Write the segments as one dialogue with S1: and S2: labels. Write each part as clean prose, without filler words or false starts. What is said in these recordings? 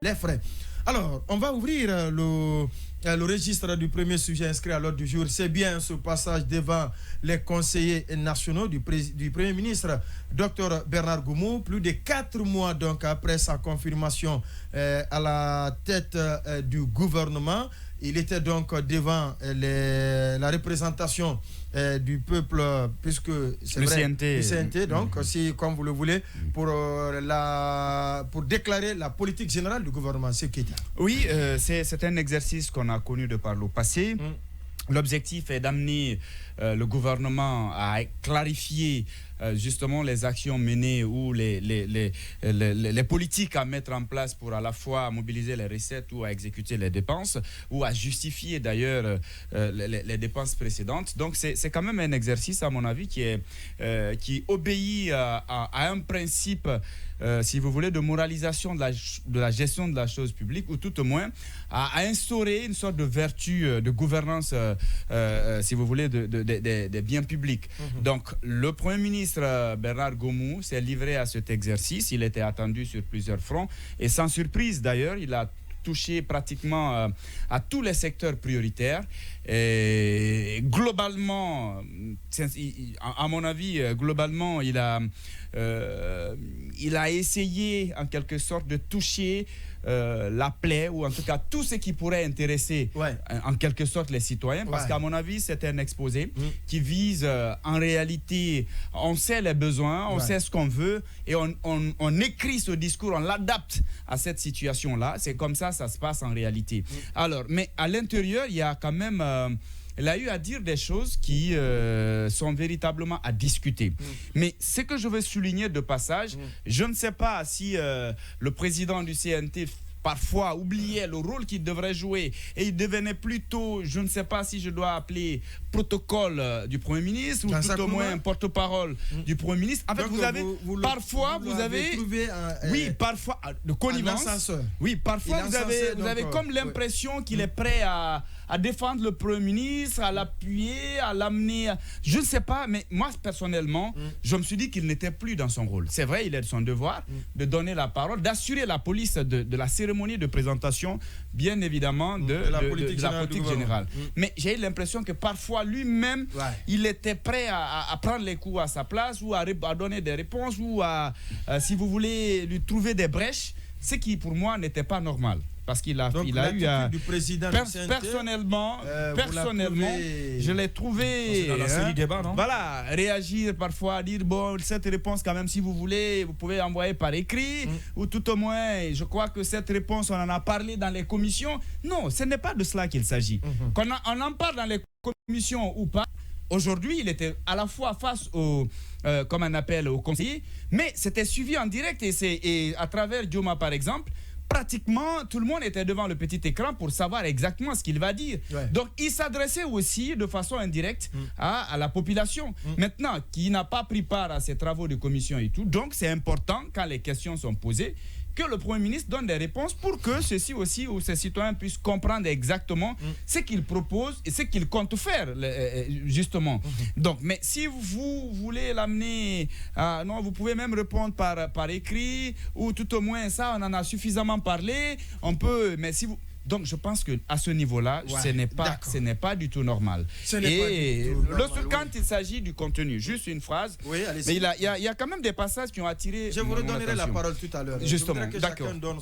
S1: les frais. Alors, on va ouvrir le registre du premier sujet inscrit à l'ordre du jour. C'est bien ce passage devant les conseillers nationaux du Premier ministre, Dr Bernard Goumou, plus de 4 mois donc après sa confirmation à la tête du gouvernement. Il était donc devant la représentation du peuple, puisque c'est
S2: le
S1: vrai,
S2: CNT.
S1: le CNT, donc, si, comme vous le voulez, pour déclarer la politique générale du gouvernement.
S2: Oui, c'est un exercice qu'on a connu de par le passé. L'objectif est d'amener le gouvernement à clarifier justement les actions menées ou les politiques à mettre en place pour à la fois mobiliser les recettes ou à exécuter les dépenses ou à justifier d'ailleurs les dépenses précédentes. Donc c'est quand même un exercice à mon avis qui obéit à un principe si vous voulez, de moralisation de la gestion de la chose publique, ou tout au moins à instaurer une sorte de vertu de gouvernance, si vous voulez, des biens publics. Donc, le Premier ministre Bernard Goumou s'est livré à cet exercice. Il était attendu sur plusieurs fronts. Et sans surprise, d'ailleurs, il a touché pratiquement à tous les secteurs prioritaires. Et globalement, à mon avis, globalement, il a essayé en quelque sorte de toucher la plaie, ou en tout cas tout ce qui pourrait intéresser en quelque sorte les citoyens, parce qu'à mon avis c'est un exposé qui vise en réalité, on sait les besoins, on sait ce qu'on veut, et on écrit ce discours, on l'adapte à cette situation là. C'est comme ça se passe en réalité. Alors, mais à l'intérieur il y a quand même elle a eu à dire des choses qui sont véritablement à discuter. Mais ce que je veux souligner de passage, je ne sais pas si le président du CNT parfois oubliait le rôle qu'il devrait jouer et il devenait plutôt, je ne sais pas si je dois appeler protocole du Premier ministre, ou tout au moins porte-parole du Premier ministre. En fait, vous avez parfois oui, parfois de connivence. Oui, parfois vous avez comme l'impression qu'il est prêt à défendre le Premier ministre, à l'appuyer, à l'amener. Je ne sais pas, mais moi personnellement, je me suis dit qu'il n'était plus dans son rôle. C'est vrai, il est de son devoir de donner la parole, d'assurer la police de la cérémonie de présentation, bien évidemment, de la politique générale. Mais j'ai eu l'impression que parfois lui-même, il était prêt à prendre les coups à sa place, ou à donner des réponses, ou à, si vous voulez, lui trouver des brèches, ce qui pour moi n'était pas normal. Parce qu'il a eu à... personnellement, je l'ai trouvé
S3: dans la série débat, non?
S2: Voilà, réagir parfois, dire bon, cette réponse quand même, si vous voulez, vous pouvez envoyer par écrit, ou tout au moins, je crois que cette réponse, on en a parlé dans les commissions. Non, ce n'est pas de cela qu'il s'agit. Qu'on en parle dans les commissions ou pas, aujourd'hui, il était à la fois face au conseiller, mais c'était suivi en direct, et à travers Dioma par exemple, pratiquement tout le monde était devant le petit écran pour savoir exactement ce qu'il va dire. Donc il s'adressait aussi de façon indirecte à la population. Maintenant, qui n'a pas pris part à ces travaux de commission et tout, donc c'est important quand les questions sont posées que le Premier ministre donne des réponses pour que ceux-ci aussi, ou ces citoyens, puissent comprendre exactement ce qu'il propose et ce qu'il compte faire, justement. Donc, mais si vous voulez l'amener, non, vous pouvez même répondre par écrit, ou tout au moins ça, on en a suffisamment parlé, on peut, mais si vous... Donc je pense qu'à ce niveau-là, ce n'est pas du tout normal. Quand il s'agit du contenu, juste une phrase, mais il y a quand même des passages qui ont attiré...
S1: Je vous redonnerai la parole tout à l'heure.
S2: Justement,
S1: je voudrais que chacun donne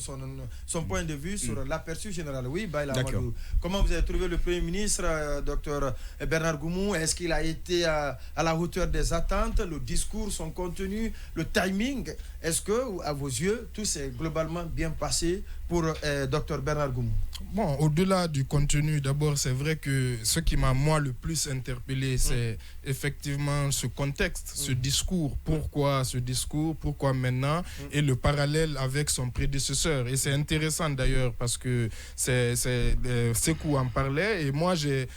S1: son point de vue sur l'aperçu général. Oui, Baïla Amadou. Comment vous avez trouvé le Premier ministre, Dr Bernard Goumou? Est-ce qu'il a été à la hauteur des attentes, le discours, son contenu, le timing? Est-ce que, à vos yeux, tout s'est globalement bien passé pour Dr Bernard Goumou?
S4: Bon, au-delà du contenu, d'abord, c'est vrai que ce qui m'a, moi, le plus interpellé, c'est effectivement ce contexte, ce discours. Pourquoi ce discours? Pourquoi maintenant? Et le parallèle avec son prédécesseur. Et c'est intéressant, d'ailleurs, parce que Sekou en parlait. Et moi, j'ai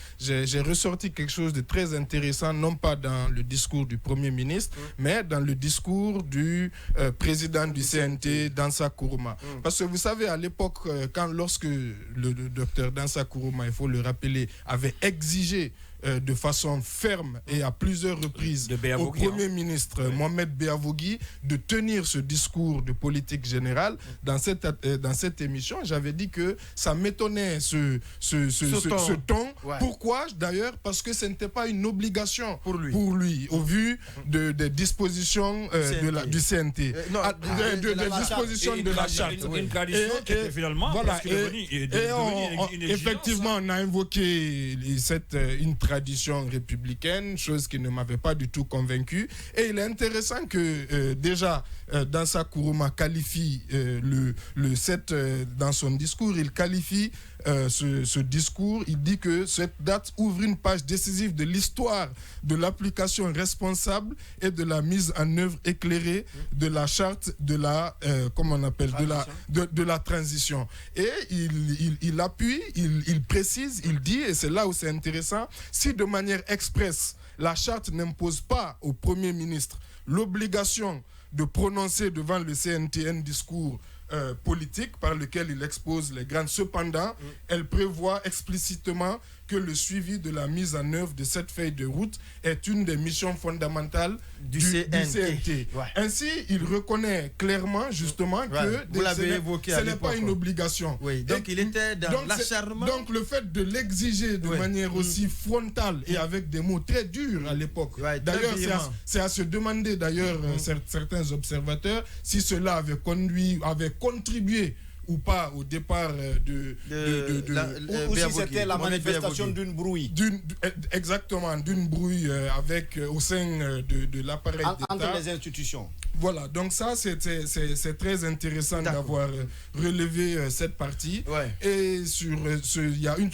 S4: ressorti quelque chose de très intéressant, non pas dans le discours du Premier ministre, mais dans le discours du président du CNT, Dansa Kourouma. Parce que vous savez, à l'époque, lorsque le docteur Dansa Kourouma, il faut le rappeler, avait exigé de façon ferme et à plusieurs reprises au Premier ministre Mohamed Beavogui de tenir ce discours de politique générale dans cette émission. J'avais dit que ça m'étonnait ce ton. Ouais. Pourquoi d'ailleurs? Parce que ce n'était pas une obligation pour lui au vu des dispositions du CNT. Des dispositions de la charte.
S3: Une tradition qui était finalement...
S4: Voilà, effectivement, on a invoqué une tradition républicaine, chose qui ne m'avait pas du tout convaincu. Et il est intéressant que déjà, Dansa Kourouma qualifie dans son discours, il qualifie ce discours, il dit que cette date ouvre une page décisive de l'histoire de l'application responsable et de la mise en œuvre éclairée de la charte de la de la transition. Et il appuie, il précise, il dit, et c'est là où c'est intéressant, si de manière expresse la charte n'impose pas au Premier ministre l'obligation de prononcer devant le CNT un discours politique par lequel il expose les grandes. Cependant, elle prévoit explicitement que le suivi de la mise en œuvre de cette feuille de route est une des missions fondamentales du CNT. Ouais. Ainsi, il reconnaît clairement, justement, que ce n'est pas une obligation.
S1: Oui. Donc, il était dans l'acharnement.
S4: Donc, le fait de l'exiger de manière aussi frontale et avec des mots très durs à l'époque. Ouais, d'ailleurs, c'est à se demander, d'ailleurs, certains observateurs, si cela avait contribué ou pas au départ
S5: ou si c'était la manifestation d'une brouille.
S4: Exactement, d'une brouille au sein de l'appareil d'État.
S5: Entre les institutions.
S4: Voilà, donc ça c'est très intéressant d'avoir relevé cette partie. Ouais. Et il y a une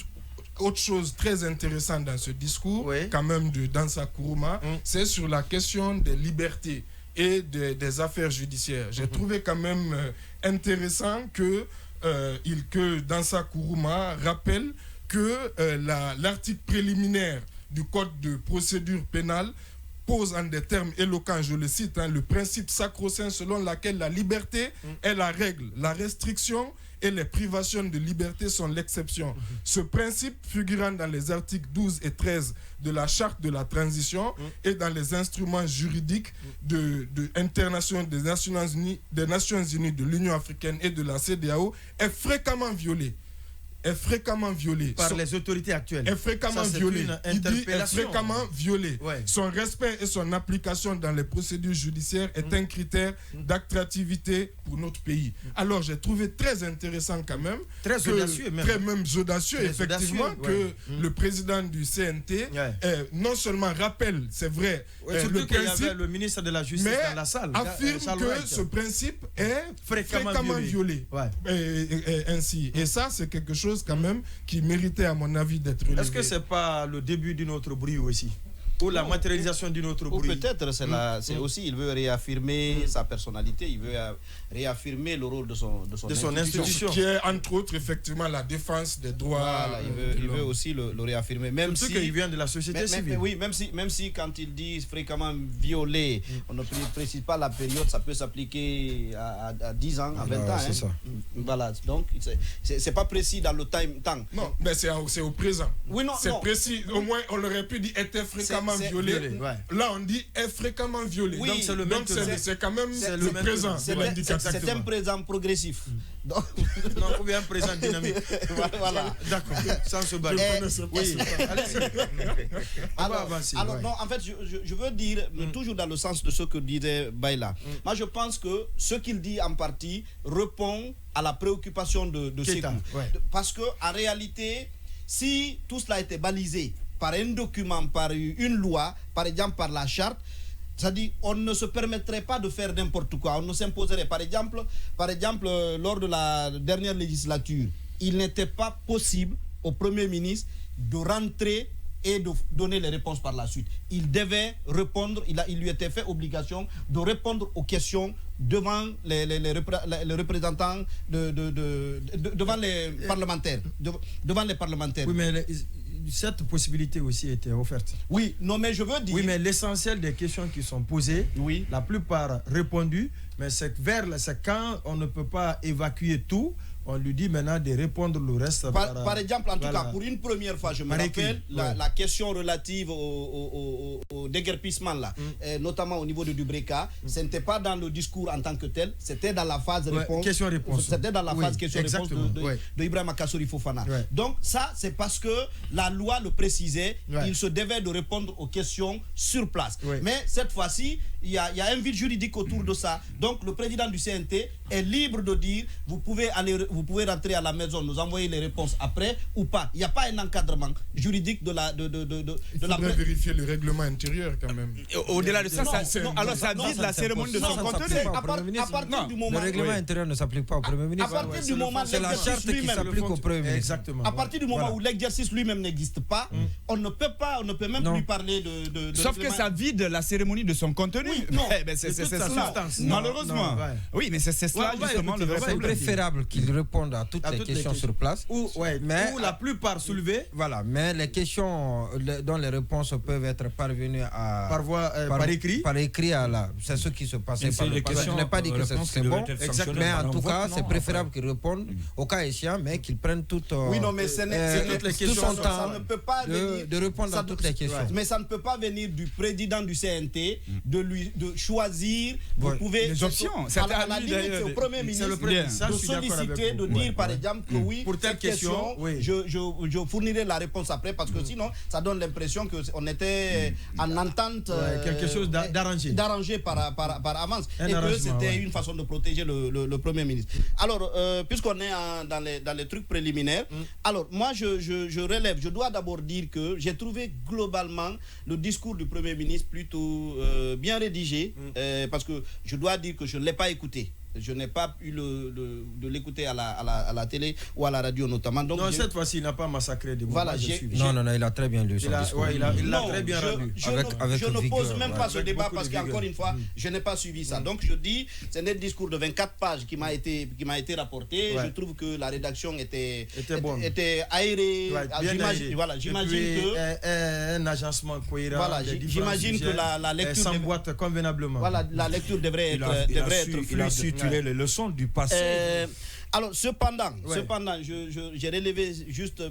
S4: autre chose très intéressante dans ce discours, quand même, de Dansa Kourouma, c'est sur la question des libertés et des affaires judiciaires. J'ai trouvé quand même intéressant que Dansa Kourouma rappelle que l'article préliminaire du Code de procédure pénale pose en des termes éloquents, je le cite, le principe sacro-saint selon lequel la liberté est la règle, la restriction et les privations de liberté sont l'exception. Ce principe figurant dans les articles 12 et 13 de la Charte de la transition et dans les instruments juridiques internationaux des Nations Unies, de l'Union africaine et de la CEDEAO est fréquemment violé.
S1: Par les autorités actuelles.
S4: Est fréquemment violé. Il dit est fréquemment violé. Ouais. Son respect et son application dans les procédures judiciaires est un critère d'attractivité pour notre pays. Alors j'ai trouvé très intéressant quand même, audacieux effectivement, que le président du CNT non seulement rappelle, c'est vrai,
S1: le principe, y avait le ministre de la Justice dans la salle,
S4: affirme que ce principe est fréquemment violé. Ainsi. Et ça, c'est quelque chose quand même qui méritait à mon avis d'être relevé.
S1: Est-ce que c'est pas le début d'une autre bruit aussi, ou la matérialisation d'une autre bruit?
S5: Ou peut-être c'est aussi, il veut réaffirmer sa personnalité, il veut réaffirmer le rôle de son institution.
S4: Qui est entre autres effectivement la défense des droits.
S5: Voilà, il veut aussi le réaffirmer. Même
S1: surtout qu'il vient de la société civile.
S5: Oui, même si quand il dit fréquemment violé, on ne précise pas la période, ça peut s'appliquer à 10 ans, à 20 ans.
S1: C'est ça.
S5: Voilà, donc c'est pas précis dans le temps.
S4: Non, mais c'est au présent.
S5: Oui, non,
S4: c'est précis. Au moins, on aurait pu dire était fréquemment violé. Là, on dit est fréquemment violé.
S5: Oui,
S4: donc c'est quand même le présent.
S5: C'est un présent progressif.
S1: Non, ou bien un présent dynamique.
S5: Voilà.
S1: D'accord. Sans se battre.
S5: Alors, non, en fait, je veux dire, toujours dans le sens de ce que disait Baïla, moi je pense que ce qu'il dit en partie répond à la préoccupation de Sékou. Parce qu'en réalité, si tout cela était balisé par un document, par une loi, par exemple par la charte, c'est-à-dire on ne se permettrait pas de faire n'importe quoi, on ne s'imposerait. Par exemple, lors de la dernière législature, il n'était pas possible au Premier ministre de rentrer et de donner les réponses par la suite. Il devait répondre, il lui était fait obligation de répondre aux questions devant les représentants, devant les parlementaires. Devant les parlementaires.
S1: Oui, mais cette possibilité aussi était offerte.
S5: Oui, non, mais je veux dire...
S1: Oui, mais l'essentiel des questions qui sont posées, la plupart répondues, mais c'est quand on ne peut pas évacuer tout, on lui dit maintenant de répondre le reste.
S5: Par exemple, en tout cas, pour une première fois, je me rappelle la question relative au déguerpissement, là, notamment au niveau de Dubreka, ce n'était pas dans le discours en tant que tel, c'était dans la phase réponse.
S1: Question-réponse.
S5: C'était dans la phase question-réponse de Ibrahima Kassouri Fofana. Donc, ça, c'est parce que la loi le précisait, il se devait de répondre aux questions sur place. Mais cette fois-ci, il y a un vide juridique autour de ça. Donc, le président du CNT est libre de dire vous pouvez rentrer à la maison, nous envoyer les réponses après ou pas. Il n'y a pas un encadrement juridique de la.
S4: Il faudrait vérifier le règlement intérieur quand même.
S2: Au-delà de ça, alors ça vide la cérémonie de son contenu.
S6: Le règlement intérieur ne s'applique pas au Premier ministre.
S5: À partir du moment
S6: c'est la charte qui s'applique au Premier ministre.
S1: Exactement.
S5: À partir du moment où l'exercice lui-même n'existe pas, on ne peut même plus parler de
S2: sauf que ça vide la cérémonie de son contenu.
S5: Non,
S2: c'est cela. Malheureusement. Oui, mais c'est cela justement le vrai problème.
S6: C'est préférable qu'il réponde à toutes les questions sur place.
S1: Ou la plupart soulevées.
S6: Voilà, mais les questions dont les réponses peuvent être parvenues
S1: par écrit.
S6: Par écrit, c'est ce qui se passait par le passé. Je n'ai pas dit que c'est bon, mais en tout cas, c'est préférable qu'il réponde au cas échéant, mais qu'il prenne tout son temps de répondre à toutes les questions.
S5: Mais ça ne peut pas venir du président du CNT de choisir. Vous pouvez
S2: les options.
S5: À la limite, c'est au Premier ministre de solliciter, de dire par exemple que oui,
S1: pour telle question,
S5: je fournirai la réponse après, parce que sinon, ça donne l'impression qu'on était en entente,
S1: quelque chose
S5: d'arrangé par avance, et que c'était une façon de protéger le Premier ministre. Alors, puisqu'on est dans les trucs préliminaires, alors moi je relève, je dois d'abord dire que j'ai trouvé globalement le discours du Premier ministre plutôt bien rédigé, parce que je dois dire que je ne l'ai pas écouté. Je n'ai pas eu de l'écouter à la télé ou à la radio notamment. Donc,
S1: cette fois-ci, il n'a pas massacré des mots.
S5: Voilà,
S6: non, il a très bien lu son discours.
S1: Il a très bien lu.
S5: Je ne pose même pas ce débat parce qu'encore une fois, je n'ai pas suivi ça. Donc je dis, c'est un discours de 24 pages qui m'a été rapporté. Je trouve que la rédaction était aérée. J'imagine
S1: que un agencement cohérent.
S5: Voilà, j'imagine que la lecture
S1: s'emboîte convenablement.
S5: Voilà, la lecture devrait être fluide.
S3: Les leçons du passé.
S5: Alors, cependant, j'ai relevé juste,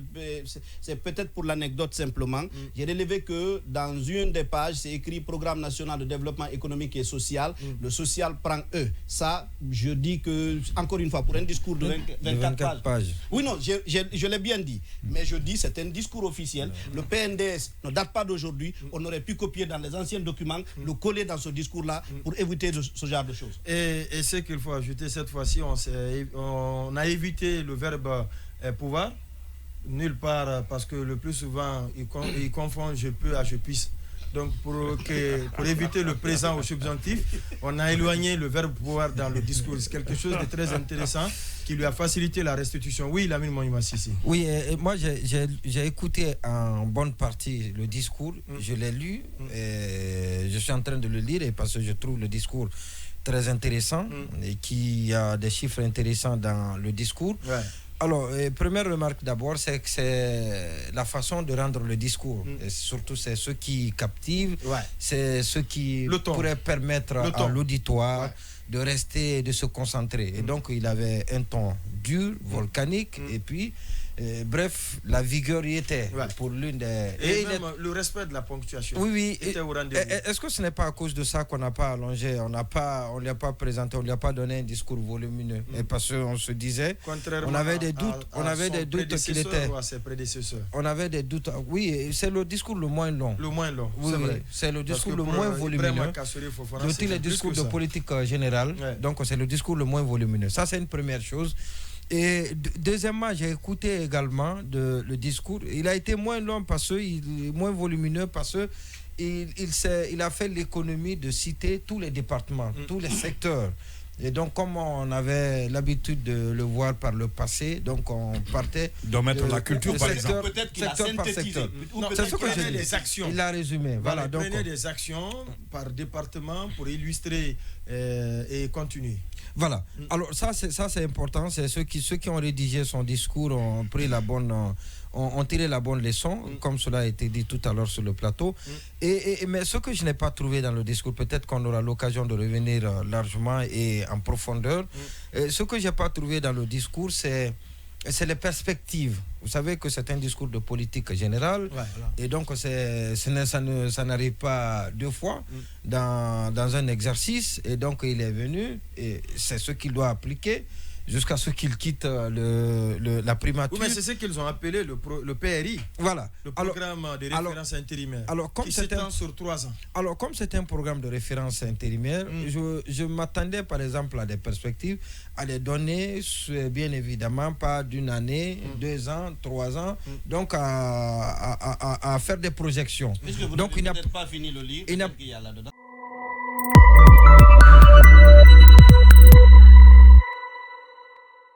S5: c'est peut-être pour l'anecdote simplement, j'ai relevé que dans une des pages, c'est écrit Programme national de développement économique et social. Le social prend E. Ça, je dis que, encore une fois, pour un discours de 24 pages. Oui, non, je l'ai bien dit. Mais je dis, c'est un discours officiel. Le PNDS ne date pas d'aujourd'hui. On aurait pu copier dans les anciens documents, le coller dans ce discours-là pour éviter ce genre de choses.
S1: Et ce qu'il faut ajouter cette fois-ci, on a évité le verbe pouvoir nulle part, parce que le plus souvent il confond je peux à je puisse. Donc pour éviter le présent au subjonctif, on a éloigné le verbe pouvoir dans le discours. C'est quelque chose de très intéressant qui lui a facilité la restitution. Oui, Lamine Moïma Sissi.
S6: Oui, moi j'ai écouté en bonne partie le discours, je l'ai lu, je suis en train de le lire, et parce que je trouve le discours très intéressant et qui a des chiffres intéressants dans le discours. Alors, première remarque d'abord, c'est que c'est la façon de rendre le discours. Et surtout, c'est ce qui captive, c'est ce qui pourrait permettre à l'auditoire de rester et de se concentrer. Et donc, il avait un ton dur, volcanique, et puis... bref, la vigueur y était pour l'une des...
S1: Et même le respect de la ponctuation.
S6: Oui.
S1: Était au rendez-vous.
S6: Est-ce que ce n'est pas à cause de ça qu'on n'a pas allongé, on ne lui a pas présenté, on ne lui a pas donné un discours volumineux? Et parce qu'on se disait, on avait des doutes qu'il était...
S1: À ses prédécesseurs.
S6: On avait des doutes. Oui, c'est le discours le moins long.
S1: Le moins long,
S6: oui, c'est vrai. C'est le discours le moins volumineux. De tous les discours de politique générale, donc c'est le discours le moins volumineux. Ça, c'est une première chose. Et deuxièmement, j'ai écouté également le discours. Il a été moins long moins volumineux parce qu'il a fait l'économie de citer tous les départements, tous les secteurs. Et donc, comme on avait l'habitude de le voir par le passé, donc on partait
S3: de mettre la culture par exemple.
S5: Peut-être qu'il a synthétisé.
S6: C'est ce que j'ai dit.
S1: Des actions.
S6: Il a résumé. Voilà,
S1: donc prenez des actions par département pour illustrer et continuer.
S6: Voilà. Alors ça c'est important. C'est ceux qui ont rédigé son discours ont pris ont tiré la bonne leçon, comme cela a été dit tout à l'heure sur le plateau. Mais ce que je n'ai pas trouvé dans le discours, peut-être qu'on aura l'occasion de revenir largement et en profondeur. Ce que je n'ai pas trouvé dans le discours, c'est les perspectives. Vous savez que c'est un discours de politique générale, et donc ça n'arrive pas deux fois dans un exercice, et donc il est venu, et c'est ce qu'il doit appliquer jusqu'à ce qu'il quitte la primature.
S1: Oui, mais c'est ce qu'ils ont appelé le PRI.
S6: Voilà.
S1: Le programme de référence intérimaire. Qui s'étend sur 3 ans.
S6: Alors, comme c'est un programme de référence intérimaire, je m'attendais par exemple à des perspectives, à les donner, bien évidemment, pas d'une année, 2 ans, 3 ans, donc à faire des projections.
S5: Puisque vous n'avez peut-être pas fini le livre, il y a là-dedans.